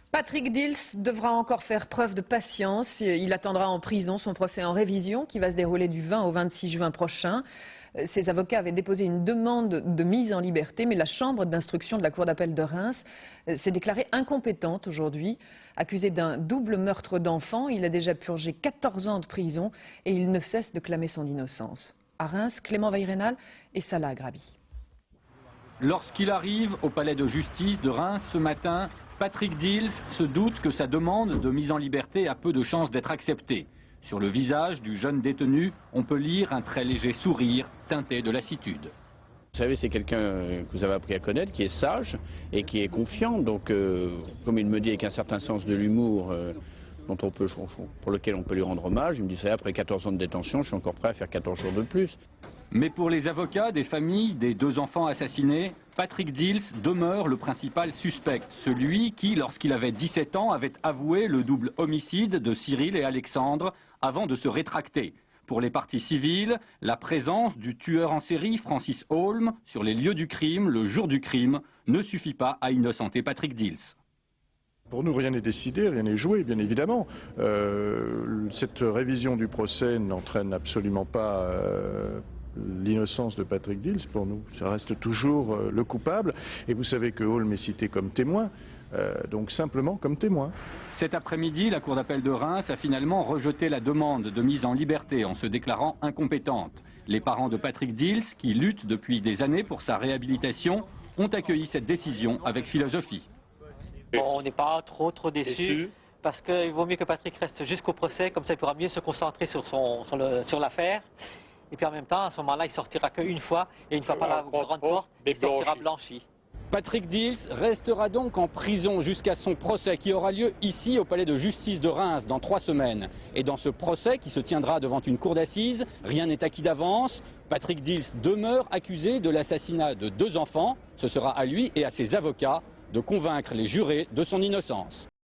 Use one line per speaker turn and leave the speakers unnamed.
Patrick Dils devra encore faire preuve de patience. Il attendra en prison son procès en révision qui va se dérouler du 20 au 26 juin prochain. Ses avocats avaient déposé une demande de mise en liberté, mais la chambre d'instruction de la cour d'appel de Reims s'est déclarée incompétente aujourd'hui. Accusé d'un double meurtre d'enfant, il a déjà purgé 14 ans de prison et il ne cesse de clamer son innocence. À Reims, Clément Veyrenal et Salah Agrabi.
Lorsqu'il arrive au palais de justice de Reims ce matin, Patrick Dils se doute que sa demande de mise en liberté a peu de chances d'être acceptée. Sur le visage du jeune détenu, on peut lire un très léger sourire teinté de lassitude.
Vous savez, c'est quelqu'un que vous avez appris à connaître, qui est sage et qui est confiant. Donc, comme il me dit avec un certain sens de l'humour, pour lequel on peut lui rendre hommage, il me dit ça après 14 ans de détention, je suis encore prêt à faire 14 jours de plus.
Mais pour les avocats des familles des deux enfants assassinés, Patrick Dils demeure le principal suspect. Celui qui, lorsqu'il avait 17 ans, avait avoué le double homicide de Cyril et Alexandre avant de se rétracter. Pour les parties civiles, la présence du tueur en série Francis Holm sur les lieux du crime, le jour du crime, ne suffit pas à innocenter Patrick Dils.
Pour nous, rien n'est décidé, rien n'est joué, bien évidemment. Cette révision du procès n'entraîne absolument pas l'innocence de Patrick Dils pour nous. Ça reste toujours le coupable. Et vous savez que Holm est cité comme témoin, donc simplement comme témoin.
Cet après-midi, la cour d'appel de Reims a finalement rejeté la demande de mise en liberté en se déclarant incompétente. Les parents de Patrick Dils, qui luttent depuis des années pour sa réhabilitation, ont accueilli cette décision avec philosophie.
Bon, on n'est pas trop déçus parce qu'il vaut mieux que Patrick reste jusqu'au procès, comme ça il pourra mieux se concentrer sur l'affaire. Et puis en même temps, à ce moment-là, il sortira qu'une fois, et une fois par la grande porte, il sortira blanchi.
Patrick Dils restera donc en prison jusqu'à son procès qui aura lieu ici au palais de justice de Reims dans 3 semaines. Et dans ce procès qui se tiendra devant une cour d'assises, rien n'est acquis d'avance. Patrick Dils demeure accusé de l'assassinat de 2 enfants. Ce sera à lui et à ses avocats de convaincre les jurés de son innocence.